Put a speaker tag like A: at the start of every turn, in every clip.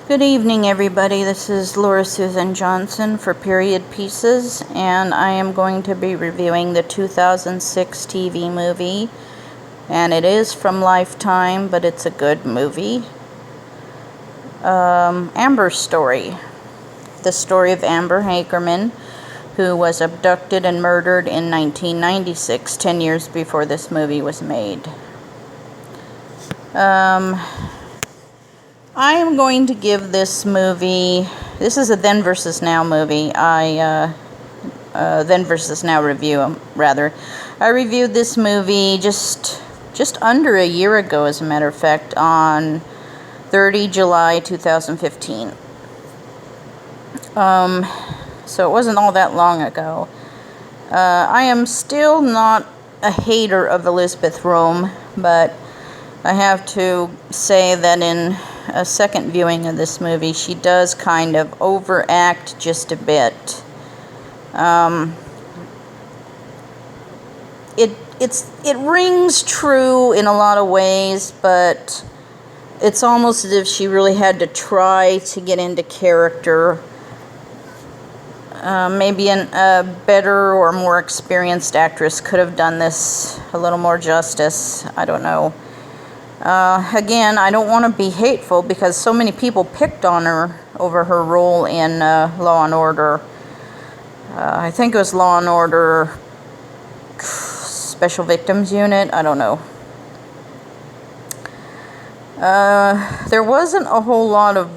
A: Good evening, everybody. This is Laura Susan Johnson for Period Pieces, and I am going to be reviewing the 2006 TV movie, and it is from Lifetime, but it's a good movie. Amber's Story. The story of Amber Hagerman, who was abducted and murdered in 1996, 10 years before this movie was made. I am going to give this movie, this is a Then versus Now movie, Then versus Now review, rather. I reviewed this movie just under a year ago, as a matter of fact, on 30 July 2015. So it wasn't all that long ago. I am still not a hater of Elizabeth Rome, but I have to say that in a second viewing of this movie, she does kind of overact just a bit. It rings true in a lot of ways, but it's almost as if she really had to try to get into character. Maybe a better or more experienced actress could have done this a little more justice. I don't know. Again, I don't want to be hateful because so many people picked on her over her role in Law and Order. I think it was Law and Order Special Victims Unit. I don't know. There wasn't a whole lot of,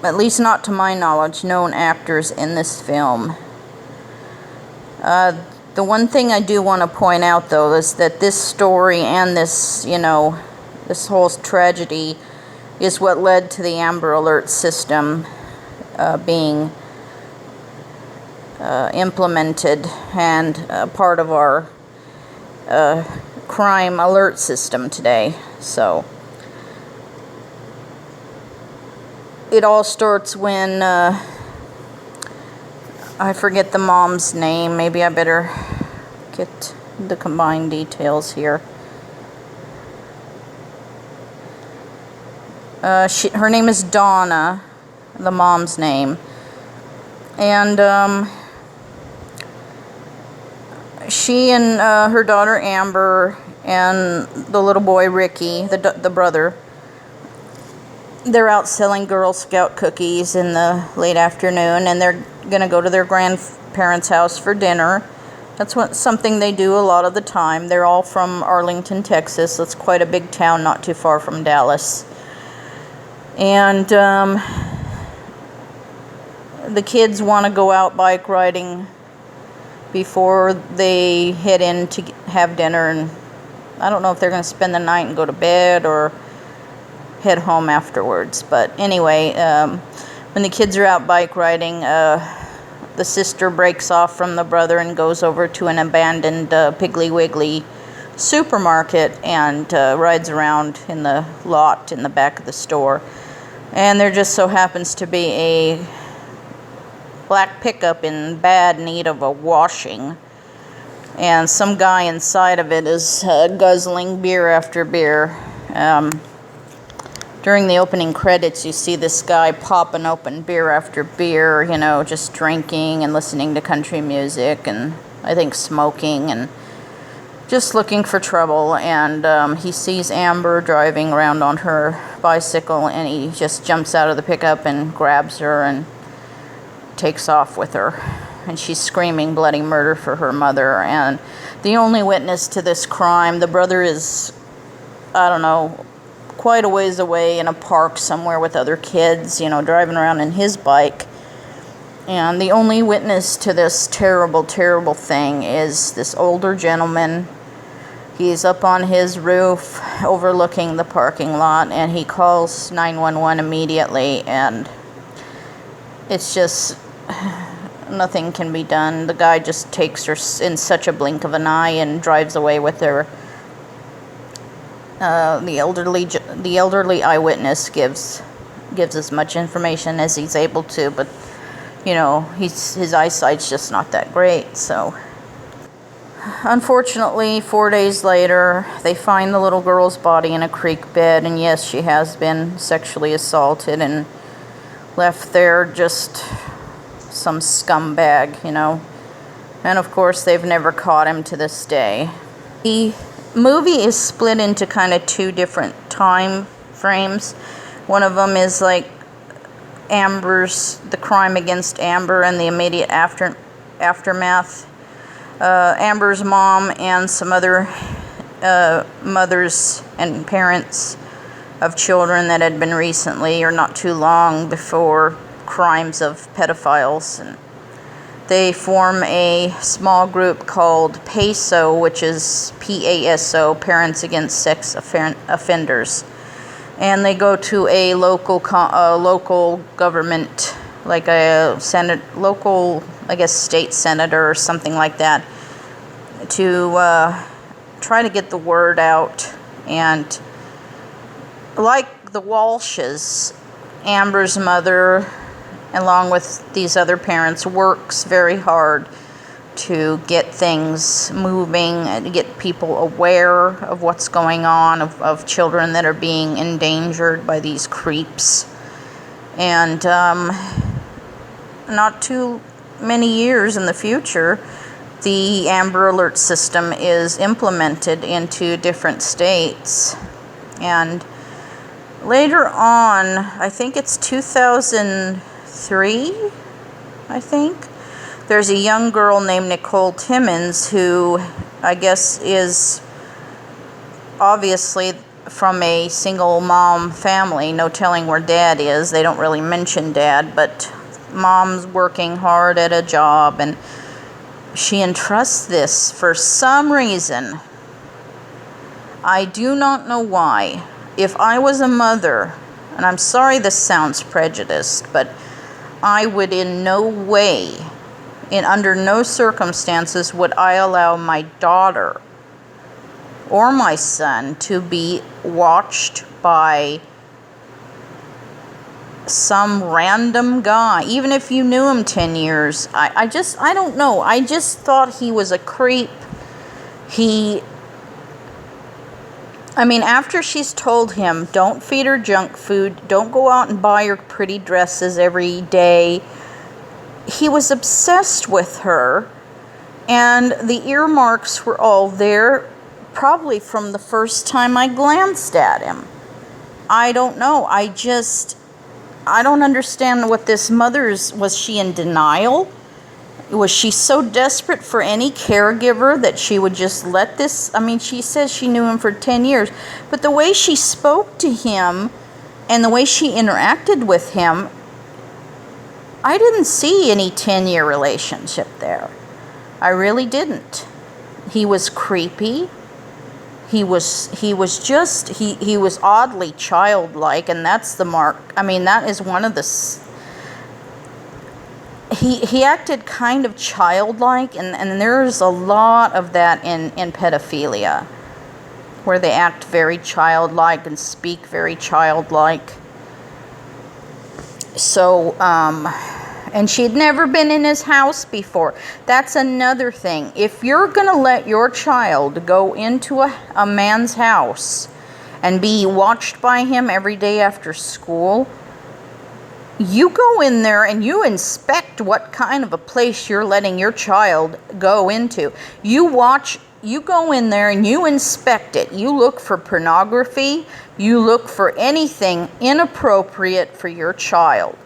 A: at least not to my knowledge, known actors in this film. The one thing I do want to point out, though, is that this story and this, this whole tragedy is what led to the Amber Alert system being implemented and part of our crime alert system today. So it all starts when I forget the mom's name. Maybe I better get the combined details here. Her name is Donna, the mom's name. And she and her daughter Amber and the little boy Ricky, the brother, they're out selling Girl Scout cookies in the late afternoon, and they're going to go to their grandparents' house for dinner. That's something they do a lot of the time. They're all from Arlington, Texas. It's quite a big town, not too far from Dallas. And the kids want to go out bike riding before they head in to have dinner. And I don't know if they're going to spend the night and go to bed or head home afterwards. But anyway, when the kids are out bike riding, the sister breaks off from the brother and goes over to an abandoned Piggly Wiggly supermarket and rides around in the lot in the back of the store. And there just so happens to be a black pickup in bad need of a washing. And some guy inside of it is guzzling beer after beer. During the opening credits, you see this guy popping open beer after beer, just drinking and listening to country music and I think smoking and just looking for trouble. And he sees Amber driving around on her bicycle, and he just jumps out of the pickup and grabs her and takes off with her. And she's screaming bloody murder for her mother. And the only witness to this crime, the brother is, I don't know, quite a ways away in a park somewhere with other kids, driving around in his bike. And the only witness to this terrible, terrible thing is this older gentleman. He's up on his roof overlooking the parking lot, and he calls 911 immediately, and it's just nothing can be done. The guy just takes her in such a blink of an eye and drives away with her. The elderly eyewitness gives as much information as he's able to, but his eyesight's just not that great. So unfortunately, 4 days later, they find the little girl's body in a creek bed, and yes, she has been sexually assaulted and left there just some scumbag, you know. And of course, they've never caught him to this day. The movie is split into kind of two different time frames. One of them is like the crime against Amber and the immediate aftermath. Amber's mom and some other mothers and parents of children that had been recently or not too long before crimes of pedophiles, and they form a small group called PASO, which is PASO, Parents Against Sex Offenders, and they go to a local government, like a local, I guess, state senator or something like that, to try to get the word out. And like the Walshes, Amber's mother, along with these other parents, works very hard to get things moving and to get people aware of what's going on, of children that are being endangered by these creeps. And not too many years in the future, the Amber Alert system is implemented into different states. And later on, I think it's 2003, I think, there's a young girl named Nicole Timmons who I guess is obviously from a single mom family. No telling where dad is. They don't really mention dad, but mom's working hard at a job, and she entrusts this for some reason. I do not know why. If I was a mother, and I'm sorry this sounds prejudiced, but I would in no way, under no circumstances would I allow my daughter or my son to be watched by some random guy, even if you knew him 10 years. I don't know. I just thought he was a creep. After she's told him, don't feed her junk food, don't go out and buy her pretty dresses every day, he was obsessed with her, and the earmarks were all there, probably from the first time I glanced at him. I don't know. I don't understand what this mother's, was she in denial? Was she so desperate for any caregiver that she would just let this? She says she knew him for 10 years, but the way she spoke to him and the way she interacted with him, I didn't see any 10-year relationship there. I really didn't. He was creepy. He was oddly childlike, and that's the mark. That is one of the... He acted kind of childlike, and there's a lot of that in pedophilia, where they act very childlike and speak very childlike. So, and she'd never been in his house before. That's another thing. If you're going to let your child go into a man's house and be watched by him every day after school, you go in there and you inspect what kind of a place you're letting your child go into. You go in there and you inspect it. You look for pornography. You look for anything inappropriate for your child.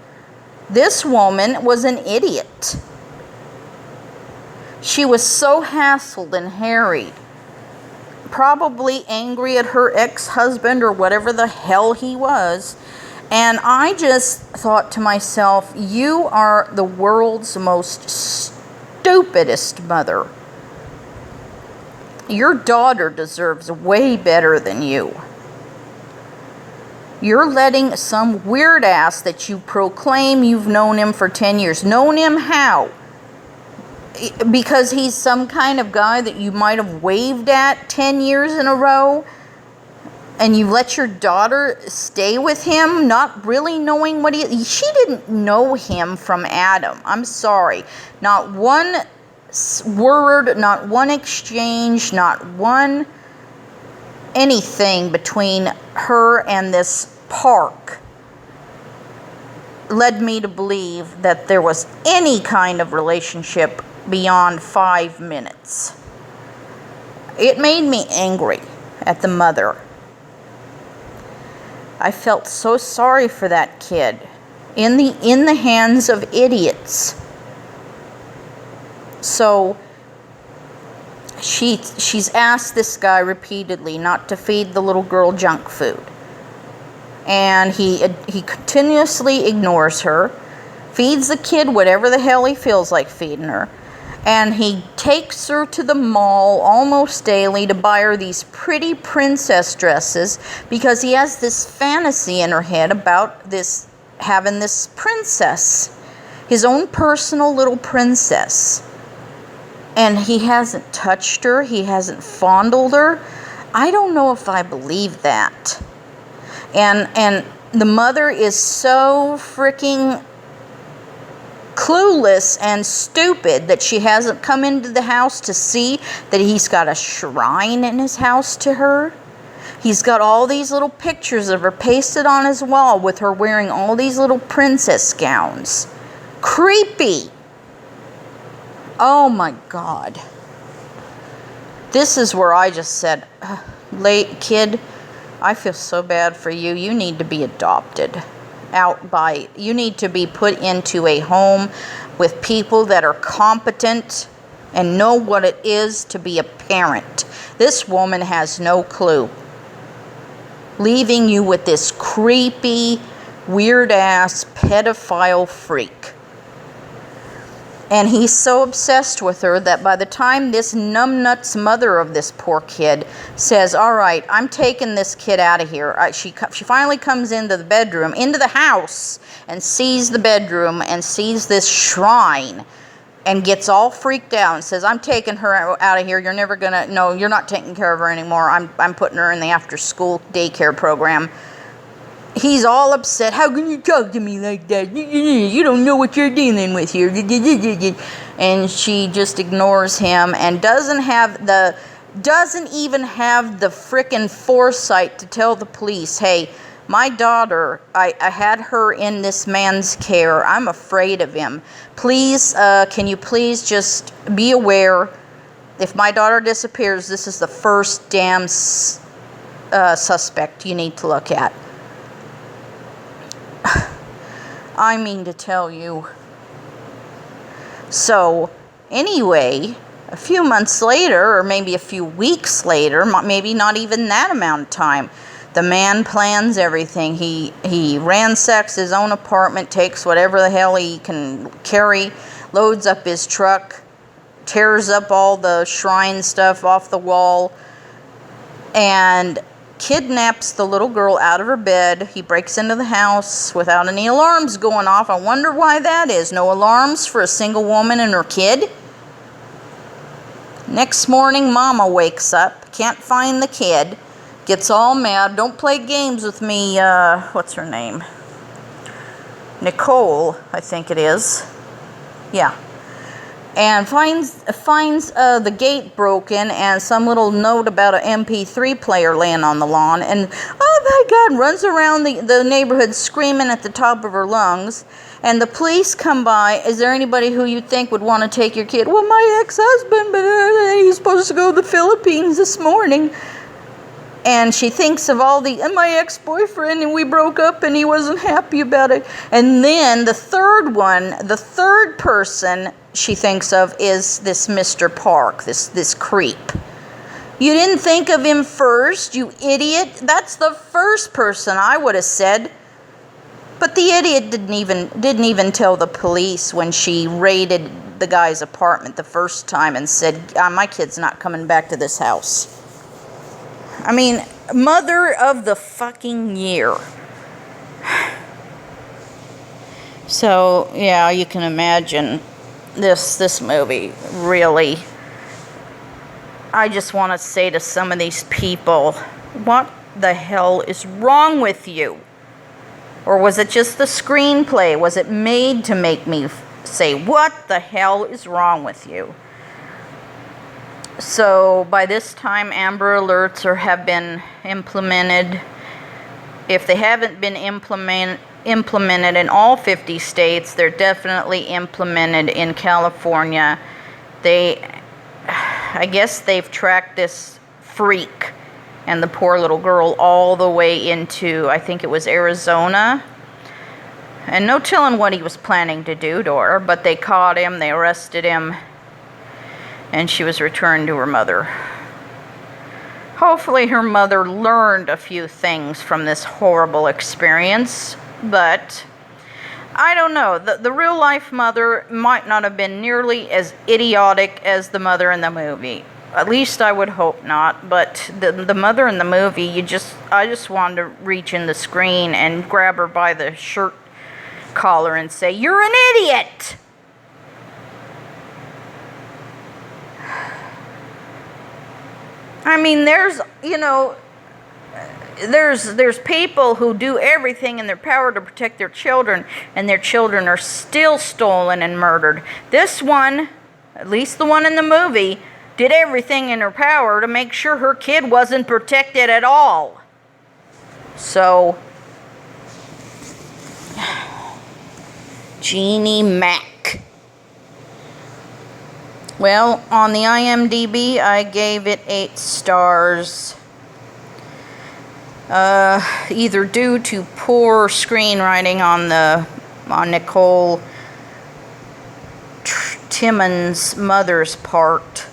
A: This woman was an idiot. She was so hassled and harried, probably angry at her ex-husband or whatever the hell he was. And I just thought to myself, you are the world's most stupidest mother. Your daughter deserves way better than you. You're letting some weird ass that you proclaim you've known him for 10 years. Known him how? Because he's some kind of guy that you might have waved at 10 years in a row? And you let your daughter stay with him, not really knowing what she didn't know him from Adam. I'm sorry. Not one word, not one exchange, not one anything between her and this Park led me to believe that there was any kind of relationship beyond 5 minutes. It made me angry at the mother. I felt so sorry for that kid in the hands of idiots. So she's asked this guy repeatedly not to feed the little girl junk food. And he continuously ignores her, feeds the kid whatever the hell he feels like feeding her, and he takes her to the mall almost daily to buy her these pretty princess dresses because he has this fantasy in her head about this, having this princess, his own personal little princess. And he hasn't touched her, he hasn't fondled her. I don't know if I believe that. And the mother is so freaking clueless and stupid that she hasn't come into the house to see that he's got a shrine in his house to her. He's got all these little pictures of her pasted on his wall with her wearing all these little princess gowns. Creepy. Oh my God. This is where I just said, late kid, I feel so bad for you. You need to be adopted. You need to be put into a home with people that are competent and know what it is to be a parent. This woman has no clue. Leaving you with this creepy, weird-ass pedophile freak. And he's so obsessed with her that by the time this numbnuts mother of this poor kid says, all right, I'm taking this kid out of here. She finally comes into the bedroom, into the house, and sees the bedroom and sees this shrine and gets all freaked out and says, I'm taking her out of here. You're never going to, no, you're not taking care of her anymore. I'm putting her in the after-school daycare program. He's all upset. How can you talk to me like that? You don't know what you're dealing with here. And she just ignores him and doesn't even have the frickin' foresight to tell the police, hey, my daughter, I had her in this man's care. I'm afraid of him. Please, can you please just be aware, if my daughter disappears, this is the first damn suspect you need to look at. I mean to tell you. So, anyway, a few months later, or maybe a few weeks later, maybe not even that amount of time, the man plans everything. He ransacks his own apartment, takes whatever the hell he can carry, loads up his truck, tears up all the shrine stuff off the wall, and kidnaps the little girl out of her bed. He breaks into the house without any alarms going off. I wonder why that is. No alarms for a single woman and her kid. Next morning, Mama wakes up, can't find the kid, gets all mad. Don't play games with me. What's her name? Nicole, I think it is. Yeah. And finds the gate broken and some little note about an MP3 player laying on the lawn. And, oh my God, runs around the neighborhood screaming at the top of her lungs. And the police come by. Is there anybody who you think would want to take your kid? Well, my ex-husband, but he's supposed to go to the Philippines this morning. And she thinks of my ex-boyfriend, and we broke up, and he wasn't happy about it. And then the third person she thinks of is this Mr. Park, this creep. You didn't think of him first, you idiot. That's the first person I would have said. But the idiot didn't even tell the police when she raided the guy's apartment the first time and said, my kid's not coming back to this house. I mean, mother of the fucking year. So, yeah, you can imagine this movie, really. I just want to say to some of these people, what the hell is wrong with you? Or was it just the screenplay? Was it made to make me say, what the hell is wrong with you? So by this time, Amber Alerts have been implemented. If they haven't been implemented in all 50 states, they're definitely implemented in California. I guess they've tracked this freak and the poor little girl all the way into, I think it was Arizona. And no telling what he was planning to do to her, but they caught him, they arrested him, and she was returned to her mother. Hopefully her mother learned a few things from this horrible experience, but I don't know. The real life mother might not have been nearly as idiotic as the mother in the movie. At least I would hope not, but the mother in the movie, I just wanted to reach in the screen and grab her by the shirt collar and say, "You're an idiot!" I mean, there's people who do everything in their power to protect their children, and their children are still stolen and murdered. This one, at least the one in the movie, did everything in her power to make sure her kid wasn't protected at all. So, Jeannie Mac. Well, on the IMDb, I gave it 8 stars. Either due to poor screenwriting on Nicole Timmons' mother's part,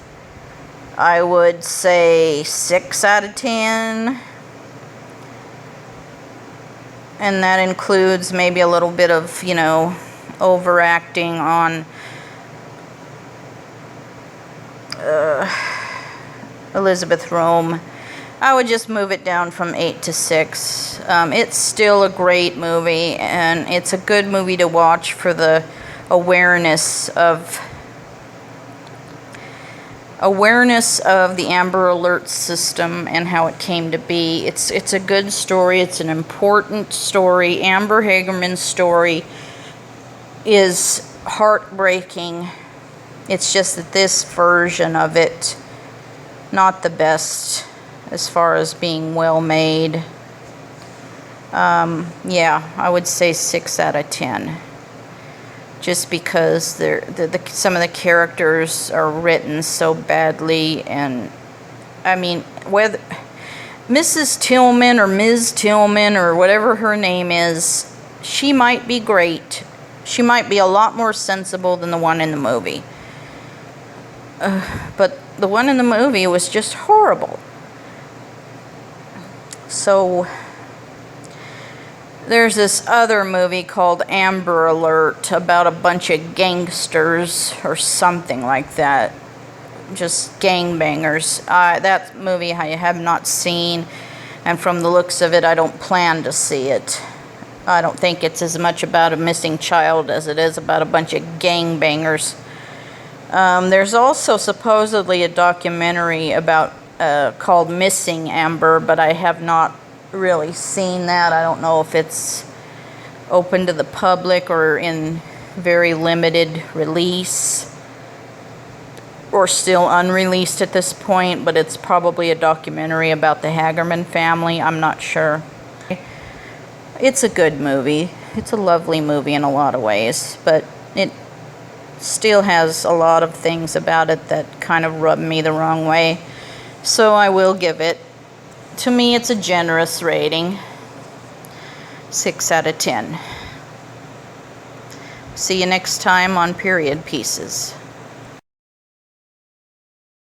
A: I would say 6 out of 10. And that includes maybe a little bit of, overacting on Elizabeth Rome. I would just move it down from 8 to 6. It's still a great movie, and it's a good movie to watch for the awareness of the Amber Alert system and how it came to be. It's a good story. It's an important story. Amber Hagerman's story is heartbreaking. It's just that this version of it, not the best as far as being well made. Yeah, I would say 6 out of 10. Just because some of the characters are written so badly, and I mean, whether Mrs. Tillman or Ms. Tillman or whatever her name is, she might be great. She might be a lot more sensible than the one in the movie. But the one in the movie was just horrible. So there's this other movie called Amber Alert about a bunch of gangsters or something like that. Just gangbangers. That movie I have not seen, and from the looks of it, I don't plan to see it. I don't think it's as much about a missing child as it is about a bunch of gangbangers. There's also supposedly a documentary about called Missing Amber, but I have not really seen that. I don't know if it's open to the public or in very limited release or still unreleased at this point, but it's probably a documentary about the Hagerman family. I'm not sure. It's a good movie. It's a lovely movie in a lot of ways, but it still has a lot of things about it that kind of rub me the wrong way. So I will give it, to me, it's a generous rating. 6 out of 10. See you next time on Period Pieces.